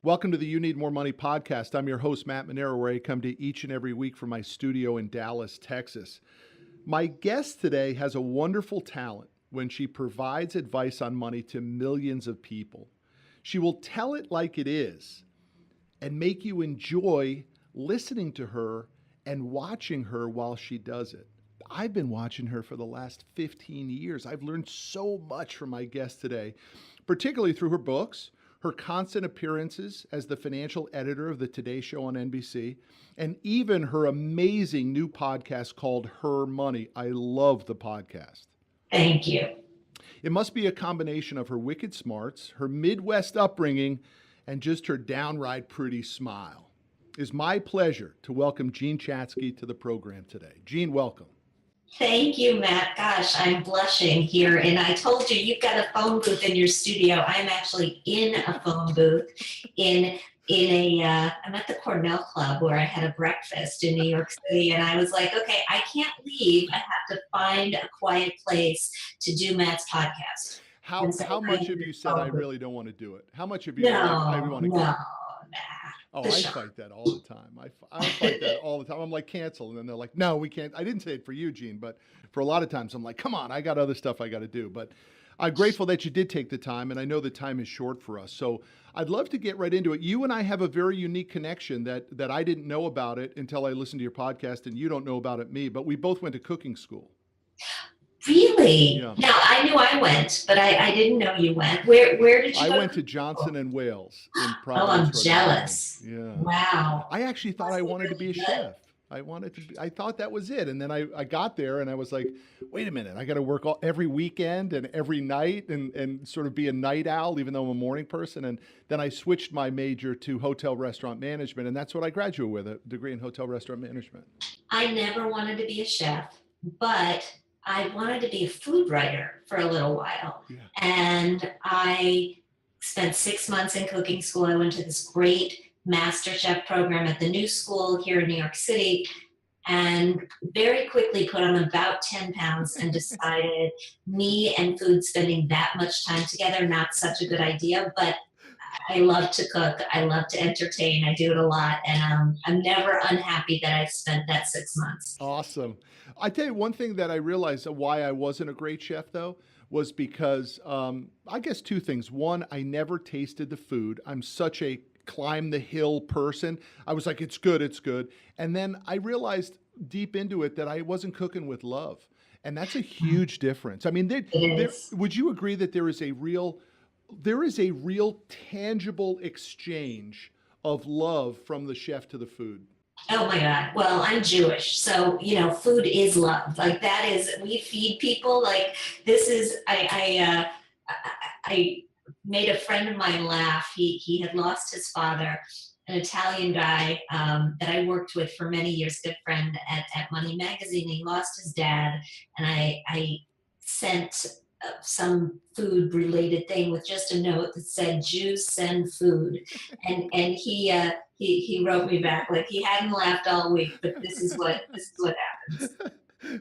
Welcome to the You Need More Money podcast. I'm your host, Matt Manero, where I come to each and every week from my studio in Dallas, Texas. My guest today has a wonderful talent when she provides advice on money to millions of people. She will tell it like it is and make you enjoy listening to her and watching her while she does it. I've been watching her for the last 15 years. I've learned so much from my guest today, particularly through her books, her constant appearances as the financial editor of the Today Show on NBC, and even her amazing new podcast called Her Money. I love the podcast. Thank you. It must be a combination of her wicked smarts, her Midwest upbringing, and just her downright pretty smile. It's my pleasure to welcome Jean Chatzky to the program today. Jean, welcome. Thank you, Matt. Gosh, I'm blushing here. And I told you, you've got a phone booth in your studio. I'm actually in a phone booth I'm at the Cornell Club where I had a breakfast in New York City. And I was like, okay, I can't leave. I have to find a quiet place to do Matt's podcast. How much have you said, I really don't want to do it? How much have you I want to go? Oh, I fight that all the time. I fight that all the time. I'm like, cancel. And then they're like, no, we can't. I didn't say it for you, Gene, but for a lot of times I'm like, come on, I got other stuff I got to do. But I'm grateful that you did take the time, and I know the time is short for us. So I'd love to get right into it. You and I have a very unique connection that I didn't know about it until I listened to your podcast, and you don't know about it me, but we both went to cooking school. Really? Yeah. Now, I knew I went, but I didn't know you went. Where did you go? I went to Johnson and Wales in Providence. Oh, I'm jealous. Yeah. Wow. I actually thought I wanted to be a chef. I thought that was it. And then I got there and I was like, wait a minute, I got to work every weekend and every night and sort of be a night owl, even though I'm a morning person. And then I switched my major to hotel restaurant management. And that's what I graduated with, a degree in hotel restaurant management. I never wanted to be a chef, but I wanted to be a food writer for a little while. Yeah. And I spent 6 months in cooking school. I went to this great master chef program at the New School here in New York City, and very quickly put on about 10 pounds and decided me and food spending that much time together, not such a good idea, but I love to cook. I love to entertain. I do it a lot. And I'm never unhappy that I spent that 6 months. Awesome. I tell you one thing that I realized why I wasn't a great chef, though, was because I guess two things. One, I never tasted the food. I'm such a climb the hill person. I was like, it's good, it's good. And then I realized deep into it that I wasn't cooking with love. And that's a huge difference. I mean, would you agree that there is a real tangible exchange of love from the chef to the food? Oh my God. Well, I'm Jewish. So, food is love. Like that is, we feed people. Like this is, I made a friend of mine laugh. He had lost his father, an Italian guy that I worked with for many years, good friend at Money Magazine. He lost his dad, and I sent some food related thing with just a note that said Jews send food, and he wrote me back like he hadn't laughed all week, but this is what happens.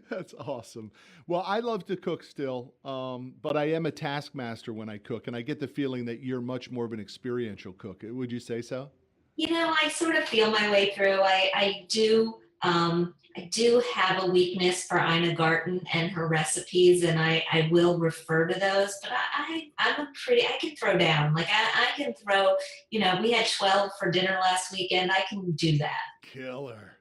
That's awesome. Well, I love to cook still, but I am a taskmaster when I cook, and I get the feeling that you're much more of an experiential cook. Would you say so? I sort of feel my way through. I do have a weakness for Ina Garten and her recipes, and I will refer to those, but I can throw down. Like I can throw, we had 12 for dinner last weekend. I can do that. Killer.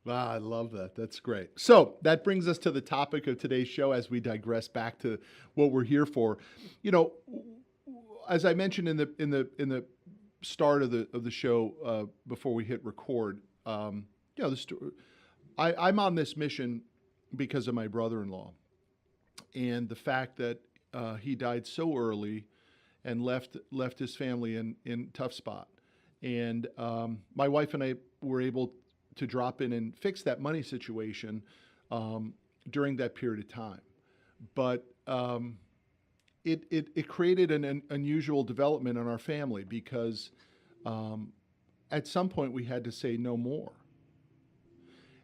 Wow, I love that. That's great. So that brings us to the topic of today's show as we digress back to what we're here for. As I mentioned in the start of the show before we hit record, I'm on this mission because of my brother-in-law and the fact that he died so early and left his family in tough spot. And my wife and I were able to drop in and fix that money situation during that period of time. But it created an unusual development in our family because at some point we had to say no more.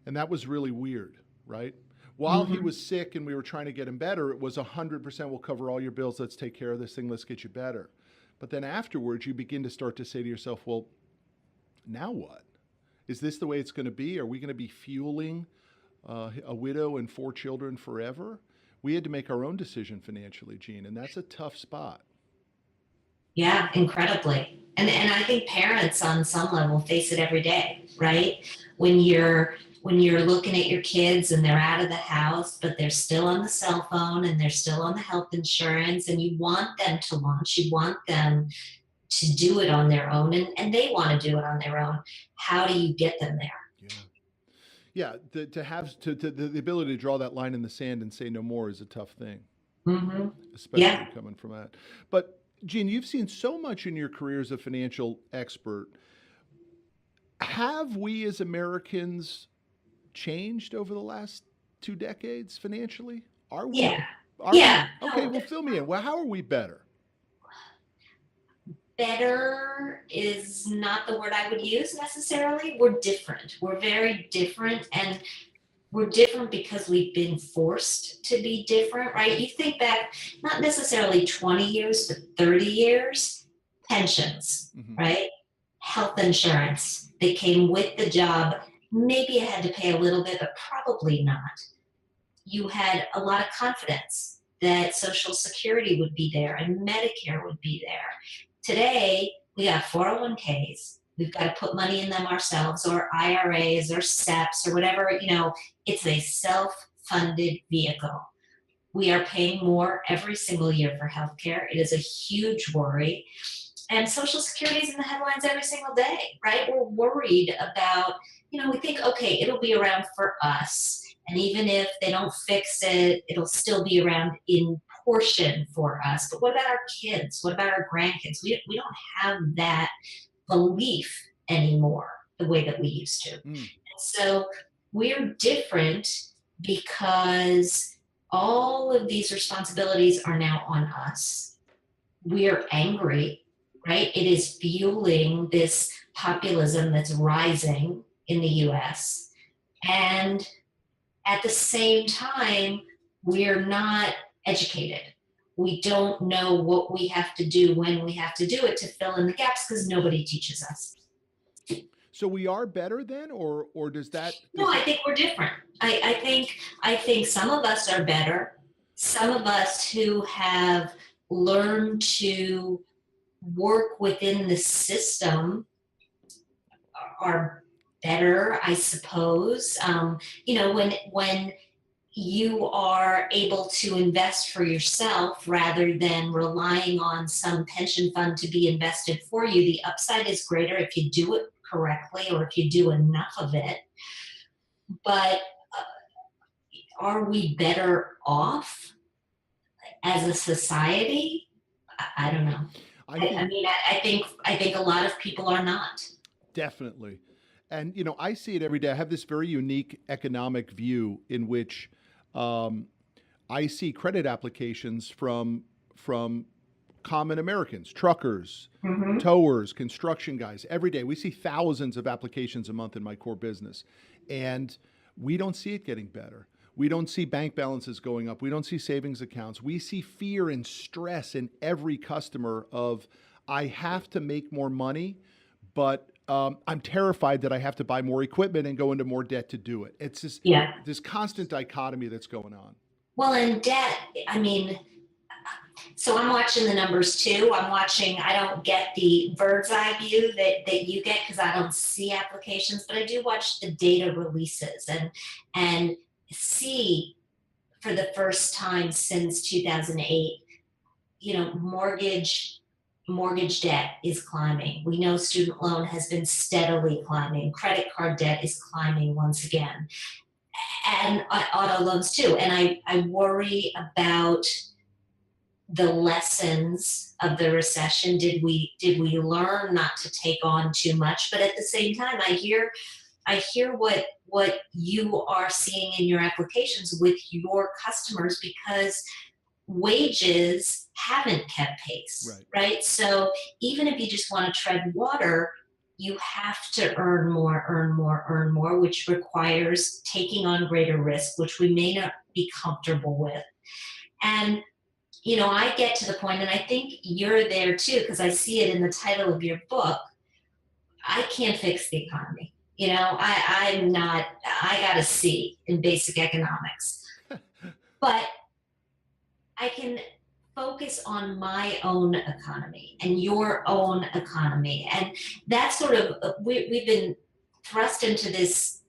And that was really weird, right? While he was sick and we were trying to get him better, it was 100% we'll cover all your bills. Let's take care of this thing. Let's get you better. But then afterwards, you begin to start to say to yourself, well, now what? Is this the way it's going to be? Are we going to be fueling a widow and 4 children forever? We had to make our own decision financially, Gene, and that's a tough spot. Yeah, incredibly. And I think parents on some level face it every day, right? When you're looking at your kids and they're out of the house, but they're still on the cell phone and they're still on the health insurance, and you want them to launch, you want them to do it on their own, and they want to do it on their own. How do you get them there? Yeah. Yeah, to have the ability to draw that line in the sand and say no more is a tough thing, Mm-hmm. especially Yeah. coming from that. But Gene, you've seen so much in your career as a financial expert. Have we as Americans changed over the last 2 decades financially? Are we? Yeah. Are Yeah. we? Okay, No, well, fill me in. Well, how are we better? better is not the word I would use necessarily. We're different. We're very different. And we're different because we've been forced to be different, right? You think back, not necessarily 20 years, but 30 years, pensions, Hmm. right? Health insurance. They came with the job. Maybe you had to pay a little bit, but probably not. You had a lot of confidence that Social Security would be there and Medicare would be there. Today, we have 401ks. We've got to put money in them ourselves, or IRAs or SEPs or whatever, it's a self-funded vehicle. We are paying more every single year for healthcare. It is a huge worry. And Social Security is in the headlines every single day, right? We're worried about, we think, okay, it'll be around for us. And even if they don't fix it, it'll still be around in portion for us. But what about our kids? What about our grandkids? We don't have that belief anymore the way that we used to. Mm. So we're different because all of these responsibilities are now on us. We're angry, right? It is fueling this populism that's rising in the US. And at the same time, we're not educated. We don't know what we have to do when we have to do it to fill in the gaps because nobody teaches us. So we are better then, or does that? No, I think we're different. I think some of us are better. Some of us who have learned to work within the system are better, I suppose. When you are able to invest for yourself rather than relying on some pension fund to be invested for you, the upside is greater if you do it correctly or if you do enough of it. But are we better off as a society? I don't know. I think a lot of people are not. Definitely. And, I see it every day. I have this very unique economic view in which I see credit applications from common Americans, truckers, Mm-hmm. towers, construction guys. Every day we see thousands of applications a month in my core business. And we don't see it getting better. We don't see bank balances going up. We don't see savings accounts. We see fear and stress in every customer of, I have to make more money, but I'm terrified that I have to buy more equipment and go into more debt to do it. It's just Yeah. this constant dichotomy that's going on. Well, in debt, so I'm watching the numbers too. I don't get the bird's eye view that you get because I don't see applications, but I do watch the data releases and see for the first time since 2008, mortgage debt is climbing. We know student loan has been steadily climbing. Credit card debt is climbing once again. And auto loans too. And I worry about the lessons of the recession. Did we learn not to take on too much? But at the same time, I hear what you are seeing in your applications with your customers because wages haven't kept pace, right? So even if you just want to tread water, you have to earn more, which requires taking on greater risk, which we may not be comfortable with. And I get to the point, and I think you're there too, because I see it in the title of your book. I can't fix the economy. I got a C in basic economics, but I can focus on my own economy and your own economy. And that's sort of, we've been thrust into this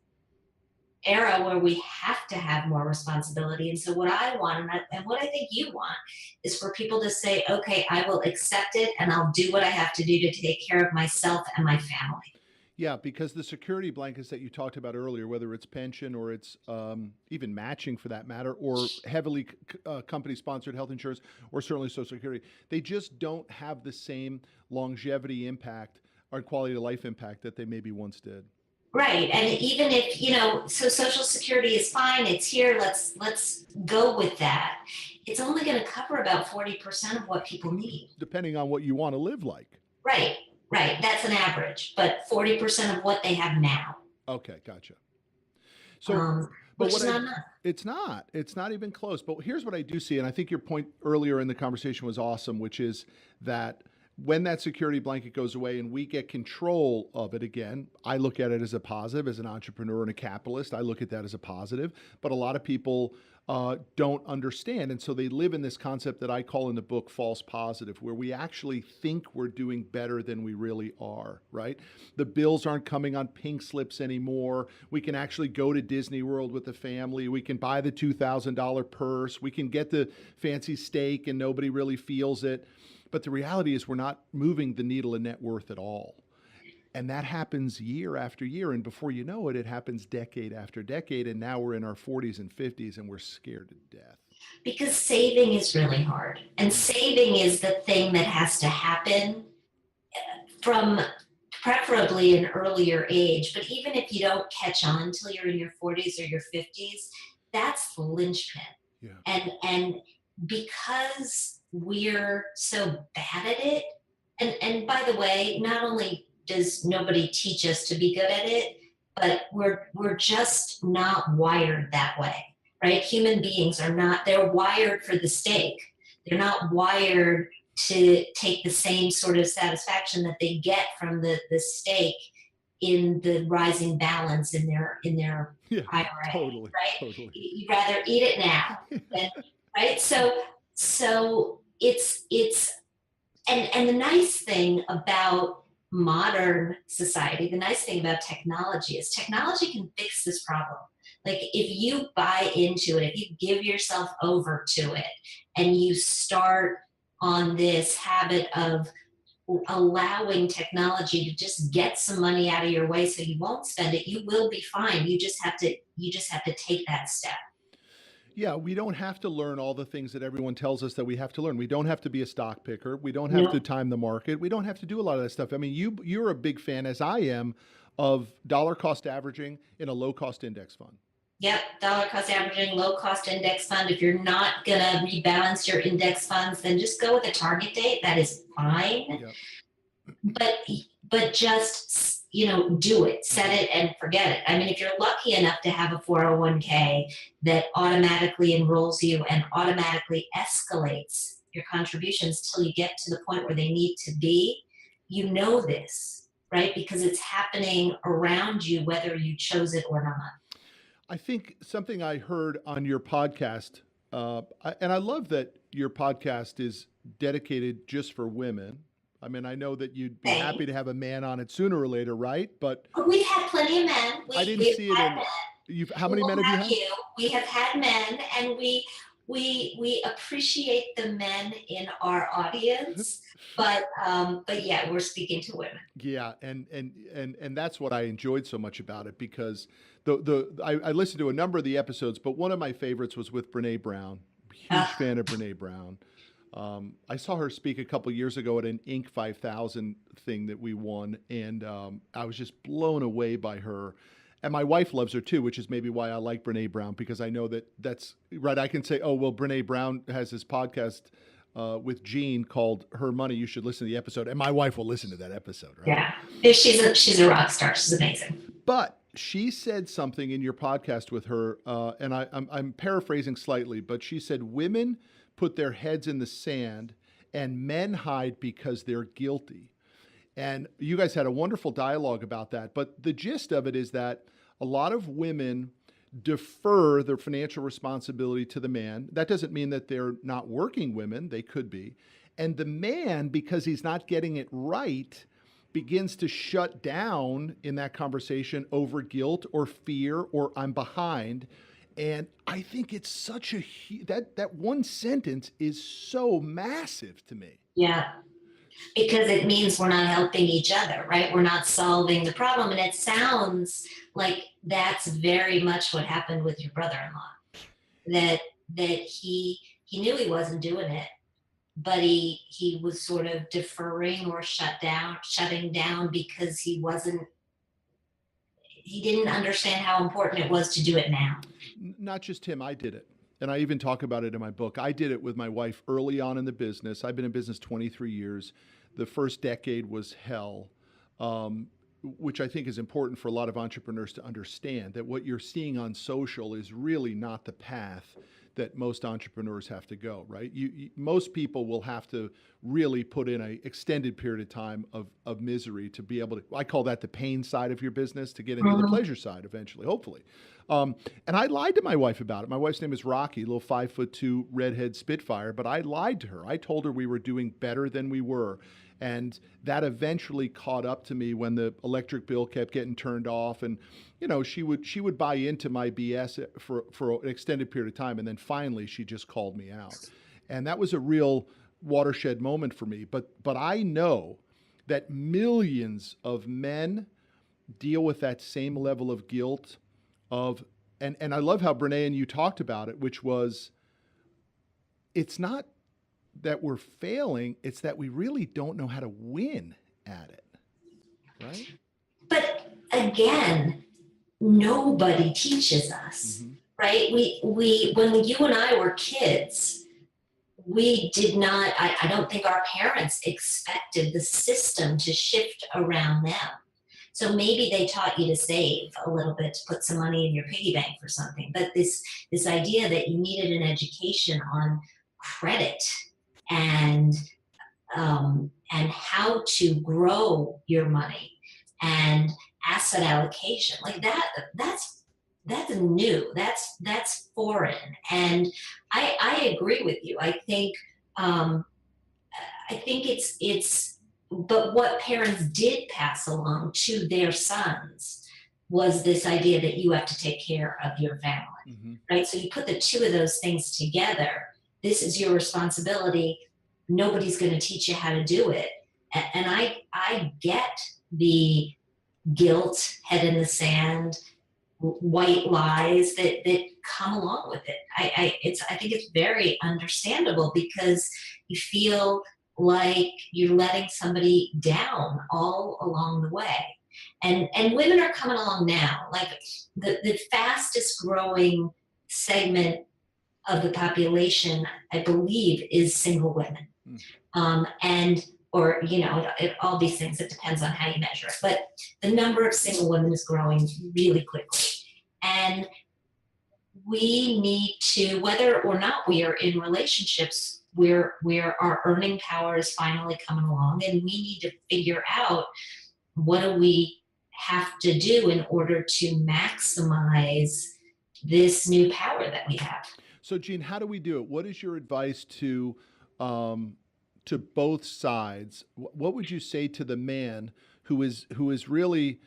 era where we have to have more responsibility. And so what I want, and what I think you want, is for people to say, okay, I will accept it and I'll do what I have to do to take care of myself and my family. Yeah, because the security blankets that you talked about earlier, whether it's pension or it's even matching for that matter, or heavily company-sponsored health insurance, or certainly Social Security, they just don't have the same longevity impact or quality of life impact that they maybe once did. Right. And even if, so Social Security is fine, it's here, let's go with that. It's only going to cover about 40% of what people need. Depending on what you want to live like. Right. Right. That's an average, but 40% of what they have now. Okay, gotcha. So, which is not enough. It's not even close. But here's what I do see, and I think your point earlier in the conversation was awesome, which is that when that security blanket goes away and we get control of it again, I look at it as a positive. As an entrepreneur and a capitalist, I look at that as a positive. But a lot of people don't understand. And so they live in this concept that I call in the book false positive, where we actually think we're doing better than we really are, right? The bills aren't coming on pink slips anymore. We can actually go to Disney World with the family. We can buy the $2,000 purse. We can get the fancy steak and nobody really feels it. But the reality is we're not moving the needle of net worth at all. And that happens year after year. And before you know it, it happens decade after decade. And now we're in our 40s and 50s and we're scared to death. Because saving is really hard. And saving is the thing that has to happen from preferably an earlier age. But even if you don't catch on until you're in your 40s or your 50s, that's the linchpin. Yeah. And because we're so bad at it, and by the way, not only does nobody teach us to be good at it, but we're just not wired that way, right? Human beings are not, they're wired for the steak. They're not wired to take the same sort of satisfaction that they get from the steak in the rising balance in their IRA, totally, right? Totally. You'd rather eat it now, right? So it's and the nice thing about modern society, the nice thing about technology is technology can fix this problem. Like if you buy into it, if you give yourself over to it and you start on this habit of allowing technology to just get some money out of your way so you won't spend it, you will be fine. You just have to take that step. Yeah, we don't have to learn all the things that everyone tells us that we have to learn. We don't have to be a stock picker. We don't have to time the market. We don't have to do a lot of that stuff. I mean, you're a big fan, as I am, of dollar cost averaging in a low cost index fund. Yep, dollar cost averaging, low cost index fund. If you're not going to rebalance your index funds, then just go with a target date. That is fine. Yep. But just do it, set it and forget it. I mean, if you're lucky enough to have a 401k that automatically enrolls you and automatically escalates your contributions till you get to the point where they need to be, this, right? Because it's happening around you, whether you chose it or not. I think something I heard on your podcast, and I love that your podcast is dedicated just for women. I mean, I know that you'd be happy to have a man on it sooner or later, right? But we've had plenty of men. I didn't see it in. How many men have you had? We have had men, and we appreciate the men in our audience, but yeah, we're speaking to women. Yeah, and that's what I enjoyed so much about it, because I listened to a number of the episodes, but one of my favorites was with Brene Brown. Huge fan of Brene Brown. I saw her speak a couple years ago at an Inc. 5000 thing that we won, and I was just blown away by her. And my wife loves her too, which is maybe why I like Brene Brown, because I know that's right. I can say, oh, well, Brene Brown has this podcast with Gene called Her Money. You should listen to the episode. And my wife will listen to that episode, right? Yeah. She's a rock star. She's amazing. But she said something in your podcast with her, and I'm paraphrasing slightly, but she said women put their heads in the sand, and men hide because they're guilty. And you guys had a wonderful dialogue about that. But the gist of it is that a lot of women defer their financial responsibility to the man. That doesn't mean that they're not working women, they could be. And the man, because he's not getting it right, begins to shut down in that conversation over guilt or fear or I'm behind. And I think it's such a that one sentence is so massive to me. Yeah. Because it means we're not helping each other, right? We're not solving the problem. And it sounds like that's very much what happened with your brother-in-law. That he knew he wasn't doing it, but he was sort of deferring or shutting down because he didn't understand how important it was to do it now. Not just him, I did it. And I even talk about it in my book. I did it with my wife early on in the business. I've been in business 23 years. The first decade was hell, which I think is important for a lot of entrepreneurs to understand, that what you're seeing on social is really not the path that most entrepreneurs have to go, right? Most people will have to really put in an extended period of time of misery to be able to, I call that the pain side of your business, to get into the pleasure side eventually, hopefully. And I lied to my wife about it. My wife's name is Rocky, little 5'2" redhead Spitfire, but I lied to her. I told her we were doing better than we were. And that eventually caught up to me when the electric bill kept getting turned off. And, you know, she would buy into my BS for an extended period of time. And then finally, she just called me out. And that was a real watershed moment for me. But I know that millions of men deal with that same level of guilt and I love how Brene and you talked about it, which was, it's not that we're failing, it's that we really don't know how to win at it, right? But again, nobody teaches us, right? We when you and I were kids, we did not, I don't think our parents expected the system to shift around them. So maybe they taught you to save a little bit, to put some money in your piggy bank for something. But this idea that you needed an education on credit and how to grow your money and asset allocation, like that's new. That's foreign. And I agree with you. I think it's but what parents did pass along to their sons was this idea that you have to take care of your family, right? So you put the two of those things together. This is your responsibility. Nobody's going to teach you how to do it. And I get the guilt, head in the sand, white lies that come along with it. I think it's very understandable because you feel like you're letting somebody down all along the way. And women are coming along now. Like the fastest growing segment of the population, I believe, is single women. Or, you know, all these things, it depends on how you measure it. But the number of single women is growing really quickly. And we need to, whether or not we are in relationships where our earning power is finally coming along, and we need to figure out what do we have to do in order to maximize this new power that we have. So, Jean, how do we do it? What is your advice to both sides? What would you say to the man who is really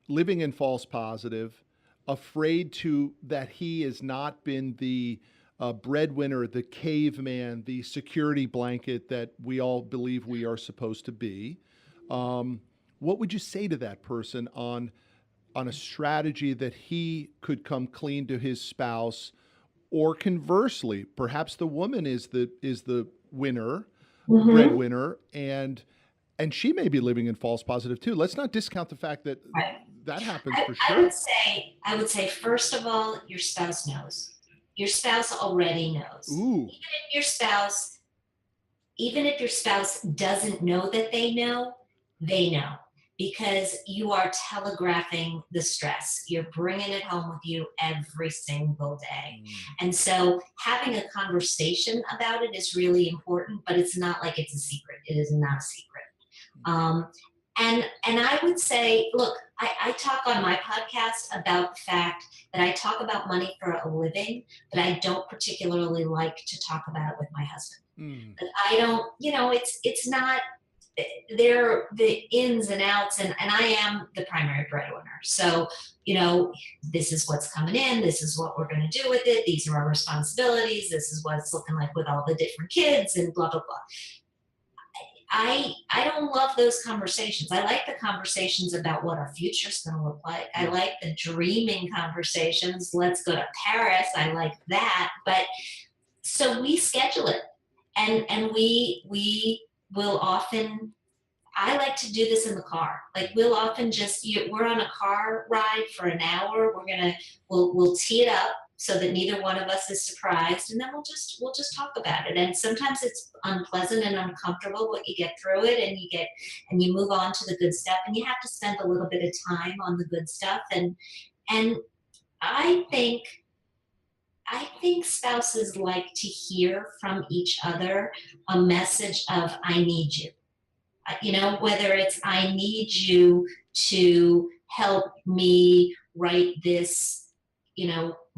living in false positive, afraid that he has not been the breadwinner, the caveman, the security blanket that we all believe we are supposed to be? What would you say to that person on a strategy that he could come clean to his spouse, or conversely, perhaps the woman is the winner, breadwinner, and she may be living in false positive too. Let's not discount the fact that that happens for sure. I would say, first of all, your spouse knows. Your spouse already knows. Ooh. Even if your spouse doesn't know that they know, they know. because you are telegraphing the stress. You're bringing it home with you every single day. Mm. And so having a conversation about it is really important, but it's not like it's a secret. It is not a secret. Um, and I would say, look, I talk on my podcast about the fact that I talk about money for a living, but I don't particularly like to talk about it with my husband. Mm. But I don't, it's not, they're the ins and outs, and I am the primary breadwinner. So, this is what's coming in, this is what we're going to do with it, these are our responsibilities, this is what it's looking like with all the different kids, and blah blah blah. I don't love those conversations. I like the conversations about what our future's going to look like. I Yeah. like the dreaming conversations. Let's go to Paris. I like that. But so we schedule it, and we will often. I like to do this in the car. Like we'll often we're on a car ride for an hour. We'll tee it up so that neither one of us is surprised, and then we'll just talk about it. And sometimes it's unpleasant and uncomfortable, but you get through it, and you move on to the good stuff. And you have to spend a little bit of time on the good stuff. And I think I think spouses like to hear from each other a message of "I need you." Whether it's "I need you to help me write this,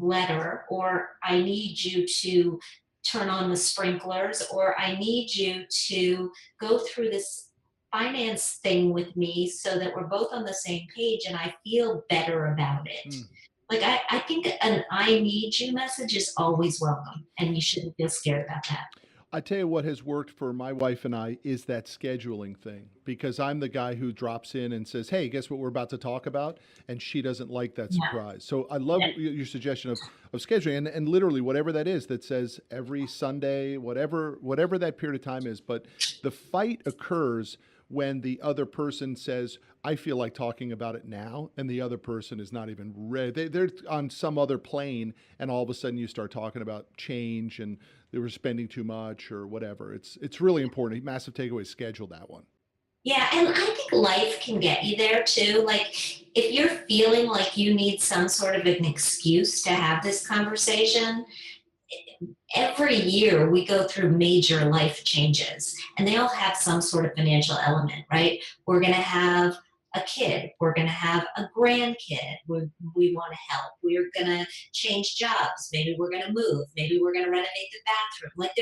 letter," or "I need you to turn on the sprinklers," or "I need you to go through this finance thing with me so that we're both on the same page and I feel better about it. Mm. Like, I think an "I need you" message is always welcome, and you shouldn't feel scared about that. I tell you what has worked for my wife and I is that scheduling thing because I'm the guy who drops in and says, "Hey, guess what we're about to talk about?" And she doesn't like that Yeah. surprise. So I love Yeah. your suggestion of scheduling and literally whatever that is that says every Sunday, whatever that period of time is. But the fight occurs when the other person says, "I feel like talking about it now," and the other person is not even ready. They're on some other plane, and all of a sudden you start talking about change and they were spending too much or whatever. It's really important. Massive takeaway: schedule that one. Yeah, and I think life can get you there too. Like, if you're feeling like you need some sort of an excuse to have this conversation, every year we go through major life changes, and they all have some sort of financial element, right? We're going to have a kid, we're going to have a grandkid, we want to help, we're going to change jobs, maybe we're going to move, maybe we're going to renovate the bathroom. Like,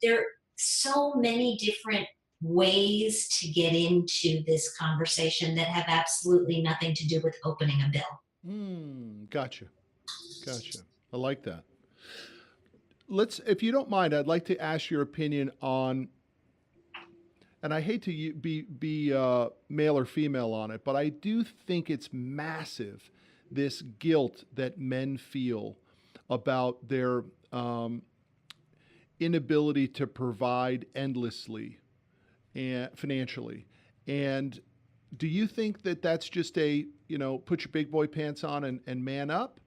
there are so many different ways to get into this conversation that have absolutely nothing to do with opening a bill. Gotcha. Gotcha. I like that. If you don't mind, I'd like to ask your opinion on, and I hate to be male or female on it, but I do think it's massive, this guilt that men feel about their inability to provide endlessly and financially. And do you think that that's just put your big boy pants on and man up,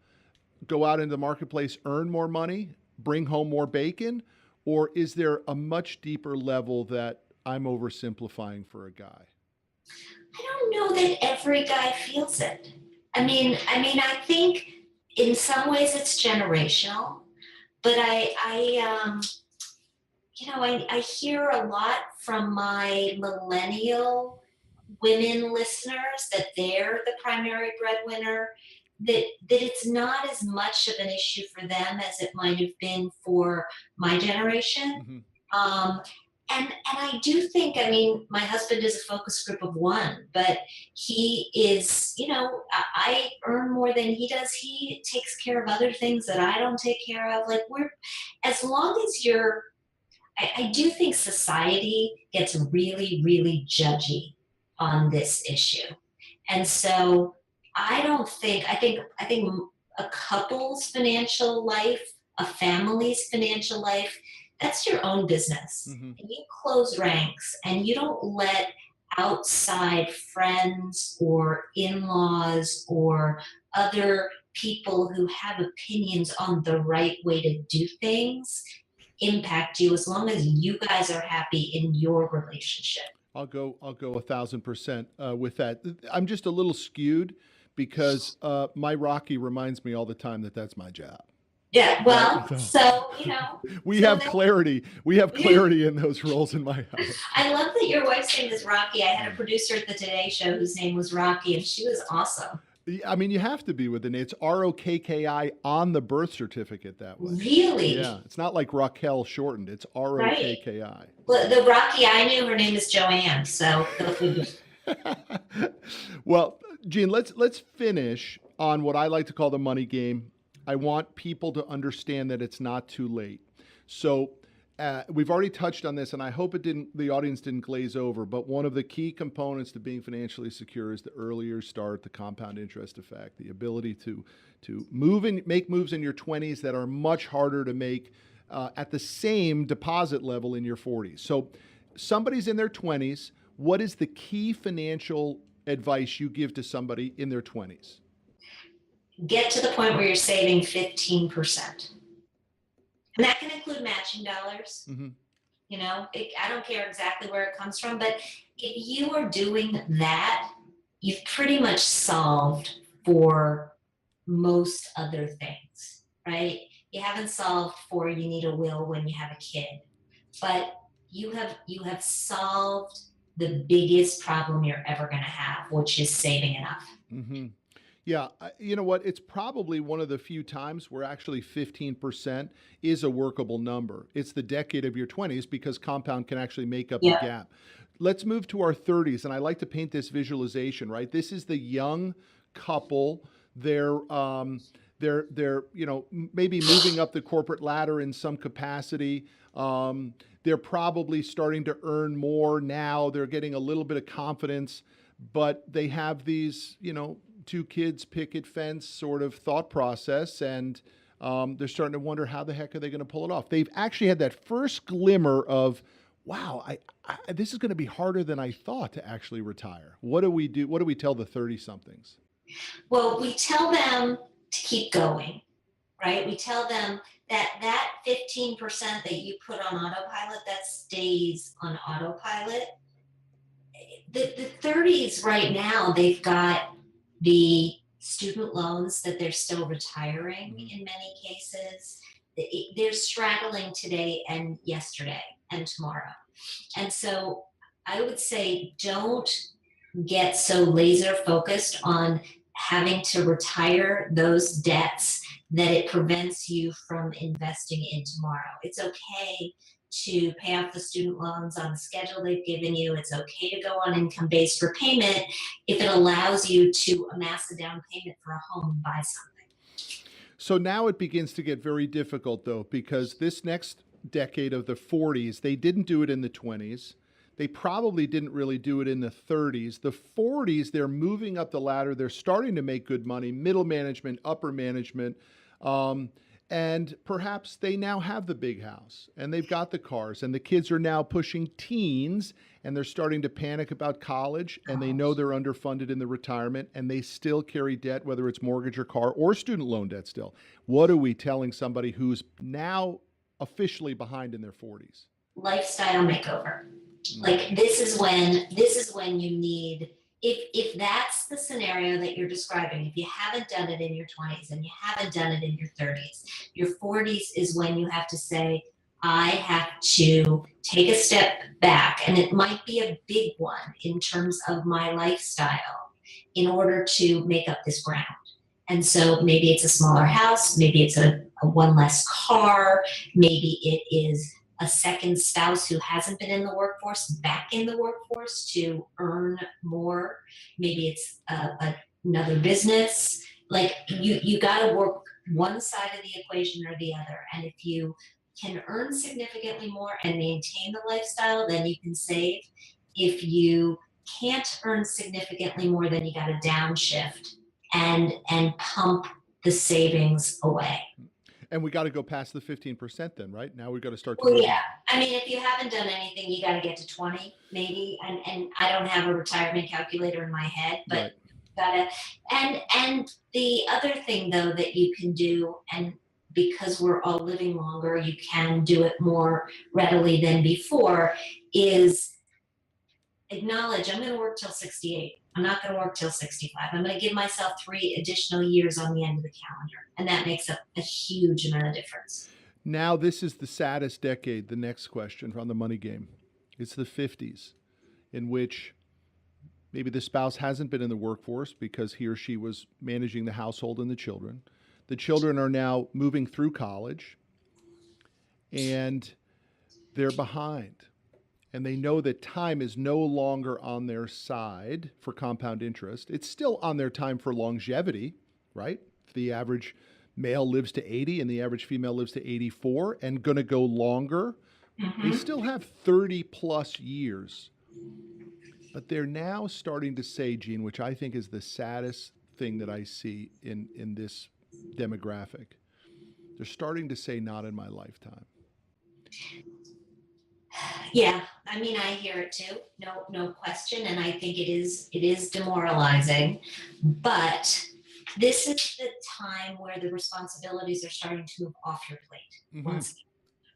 go out into the marketplace, earn more money, bring home more bacon? Or is there a much deeper level that I'm oversimplifying for a guy? I don't know that every guy feels it. I think in some ways it's generational, but I hear a lot from my millennial women listeners that they're the primary breadwinner, that it's not as much of an issue for them as it might have been for my generation. Hmm. Um, and I do think, my husband is a focus group of one, but he is, I earn more than he does. He takes care of other things that I don't take care of. Like, as long as I do think society gets really, really judgy on this issue. And so I think a couple's financial life, a family's financial life, that's your own business. Hmm. And you close ranks and you don't let outside friends or in-laws or other people who have opinions on the right way to do things impact you, as long as you guys are happy in your relationship. I'll go 1,000% with that. I'm just a little skewed because my Rocky reminds me all the time that that's my job. Yeah, Right. well, so, you know, We so have that, clarity. We have clarity in those roles in my house. I love that your wife's name is Rocky. I had a producer at the Today Show whose name was Rocky, and she was awesome. I mean, you have to be with the name. It's ROKKI on the birth certificate that way. Really? Yeah, it's not like Raquel shortened. It's ROKKI. Well, the Rocky I knew, her name is Joanne. So, well, Gene, let's finish on what I like to call the money game. I want people to understand that it's not too late. So we've already touched on this, and I hope the audience didn't glaze over, but one of the key components to being financially secure is the earlier start, the compound interest effect, the ability to make moves in your 20s that are much harder to make at the same deposit level in your 40s. So somebody's in their 20s. What is the key financial advice you give to somebody in their 20s? Get to the point where you're saving 15%. And that can include matching dollars. Mm-hmm. You know, I don't care exactly where it comes from, but if you are doing that, you've pretty much solved for most other things, right? You haven't solved for you need a will when you have a kid, but you have solved the biggest problem you're ever going to have, which is saving enough. Mm-hmm. Yeah, you know what? It's probably one of the few times where actually 15% is a workable number. It's the decade of your 20s because compound can actually make up the gap. Let's move to our 30s, and I like to paint this visualization, right? This is the young couple. They're you know, maybe moving up the corporate ladder in some capacity. They're probably starting to earn more now. They're getting a little bit of confidence, but they have these, you know, two kids picket fence sort of thought process, and they're starting to wonder how the heck are they going to pull it off. They've actually had that first glimmer of, wow, this is going to be harder than I thought to actually retire. What do we do? What do we tell the 30-somethings? Well, we tell them to keep going, right? We tell them that 15% that you put on autopilot, that stays on autopilot. The 30s right now, they've got the student loans that they're still retiring in many cases. They're straggling today and yesterday and tomorrow. And so I would say don't get so laser focused on having to retire those debts that it prevents you from investing in tomorrow. It's okay to pay off the student loans on the schedule they've given you. It's okay to go on income-based repayment if it allows you to amass a down payment for a home and buy something. So now it begins to get very difficult, though, because this next decade of the 40s, they didn't do it in the 20s. They probably didn't really do it in the 30s. The 40s, they're moving up the ladder. They're starting to make good money, middle management, upper management. And perhaps they now have the big house and they've got the cars, and the kids are now pushing teens and they're starting to panic about college, and they know they're underfunded in the retirement, and they still carry debt, whether it's mortgage or car or student loan debt still. What are we telling somebody who's now officially behind in their 40s? Lifestyle makeover. Like this is when you need, if that's the scenario that you're describing, if you haven't done it in your 20s and you haven't done it in your 30s, your 40s is when you have to say, I have to take a step back, and it might be a big one in terms of my lifestyle in order to make up this ground. And so maybe it's a smaller house, maybe it's a one less car, maybe it is a second spouse who hasn't been in the workforce back in the workforce to earn more. Maybe it's another business. Like you got to work one side of the equation or the other. And if you can earn significantly more and maintain the lifestyle, then you can save. If you can't earn significantly more, then you got to downshift and pump the savings away. And we got to go past the 15% then, right? Now we've got to start to. Well, yeah. I mean, if you haven't done anything, you got to get to 20 maybe. And I don't have a retirement calculator in my head, but right. And the other thing though that you can do, and because we're all living longer, you can do it more readily than before, is acknowledge I'm going to work till 68. I'm not going to work till 65. I'm going to give myself 3 additional years on the end of the calendar. And that makes up a huge amount of difference. Now, this is the saddest decade. The next question on the money game. It's the 50s, in which maybe the spouse hasn't been in the workforce because he or she was managing the household and the children. The children are now moving through college and they're behind. And they know that time is no longer on their side for compound interest. It's still on their time for longevity, right? The average male lives to 80 and the average female lives to 84 and going to go longer. They still have 30 plus years. But they're now starting to say, Gene, which I think is the saddest thing that I see in this demographic. They're starting to say, not in my lifetime. Yeah, I mean, I hear it too. No question. And I think it is demoralizing. But this is the time where the responsibilities are starting to move off your plate once again,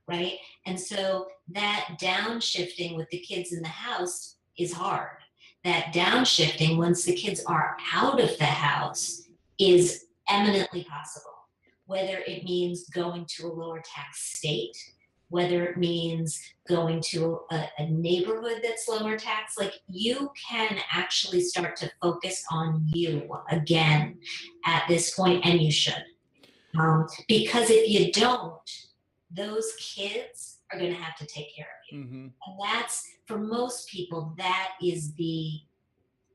right? And so that downshifting with the kids in the house is hard. That downshifting once the kids are out of the house is eminently possible, whether it means going to a lower tax state, whether it means going to a neighborhood that's lower tax. Like, you can actually start to focus on you again at this point, and you should. Because if you don't, those kids are going to have to take care of you. And that's, for most people,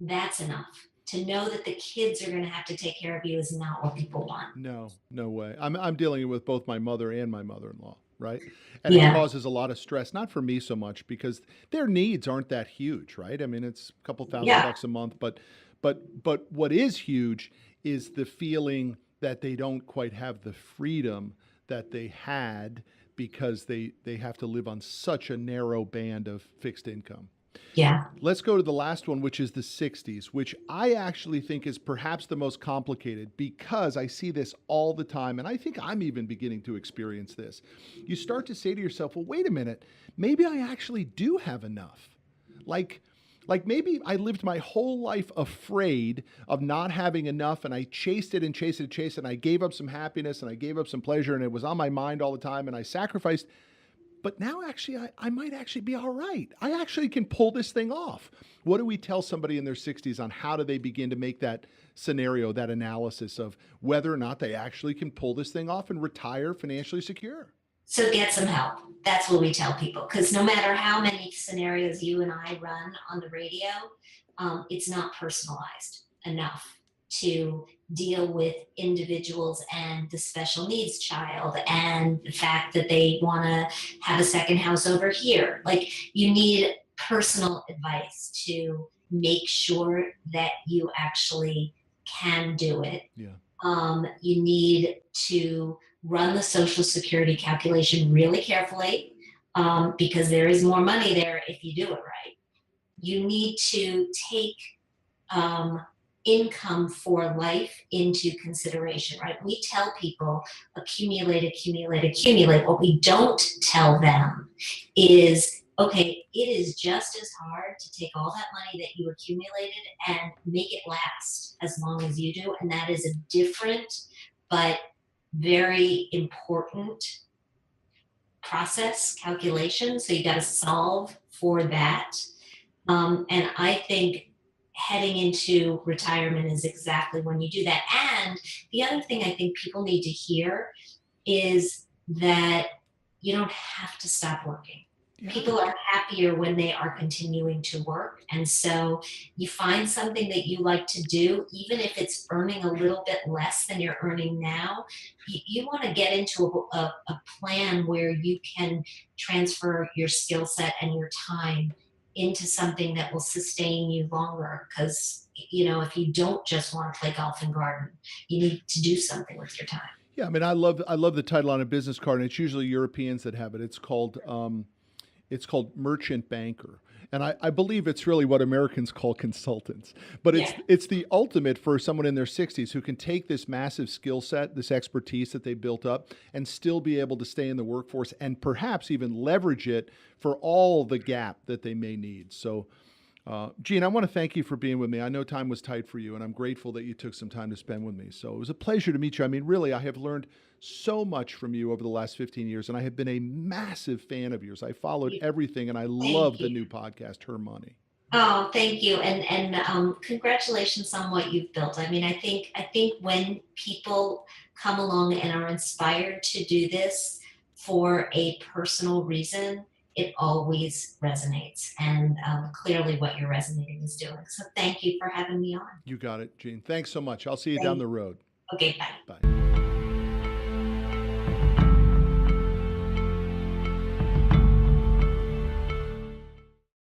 that's enough. To know that the kids are going to have to take care of you is not what people want. No way. I'm dealing with both my mother and my mother-in-law, right? And it causes a lot of stress, not for me so much because their needs aren't that huge, right? I mean, it's a couple $1,000 a month, but what is huge is the feeling that they don't quite have the freedom that they had because they have to live on such a narrow band of fixed income. Yeah. Let's go to the last one, which is the 60s, which I actually think is perhaps the most complicated because I see this all the time. And I think I'm even beginning to experience this. You start to say to yourself, well, wait a minute, maybe I actually do have enough. Like maybe I lived my whole life afraid of not having enough and I chased it and chased it and chased it. And I gave up some happiness and I gave up some pleasure and it was on my mind all the time and I sacrificed. But now actually, I might actually be all right. I actually can pull this thing off. What do we tell somebody in their 60s on how do they begin to make that scenario, that analysis of whether or not they actually can pull this thing off and retire financially secure? So get some help. That's what we tell people. Because no matter how many scenarios you and I run on the radio, it's not personalized enough to deal with individuals and the special needs child and the fact that they want to have a second house over here. Like, you need personal advice to make sure that you actually can do it. You need to run the Social Security calculation really carefully because there is more money there if you do it right. You need to take income for life into consideration, right? We tell people accumulate. What we don't tell them is, okay, it is just as hard to take all that money that you accumulated and make it last as long as you do. And that is a different but very important process calculation. So you got to solve for that. And I think heading into retirement is exactly when you do that. And the other thing I think people need to hear is that you don't have to stop working. People are happier when they are continuing to work. And so you find something that you like to do, even if it's earning a little bit less than you're earning now. You want to get into a plan where you can transfer your skill set and your time into something that will sustain you longer. Because, if you don't just want to play golf and garden, you need to do something with your time. Yeah, I mean, I love the title on a business card, and it's usually Europeans that have it. It's called merchant banker. And I believe it's really what Americans call consultants. But it's the ultimate for someone in their 60s who can take this massive skill set, this expertise that they built up, and still be able to stay in the workforce and perhaps even leverage it for all the gap that they may need. So Gene, I want to thank you for being with me. I know time was tight for you, and I'm grateful that you took some time to spend with me. So it was a pleasure to meet you. I mean, really, I have learned so much from you over the last 15 years, and I have been a massive fan of yours. I followed everything, and I love Thank the you. new podcast, Her Money. Oh, thank you, and congratulations on what you've built. I mean, I think when people come along and are inspired to do this for a personal reason, it always resonates, and clearly, what you're resonating is doing. So, thank you for having me on. You got it, Gene. Thanks so much. I'll see you down Thank. the road. Okay, bye. Bye.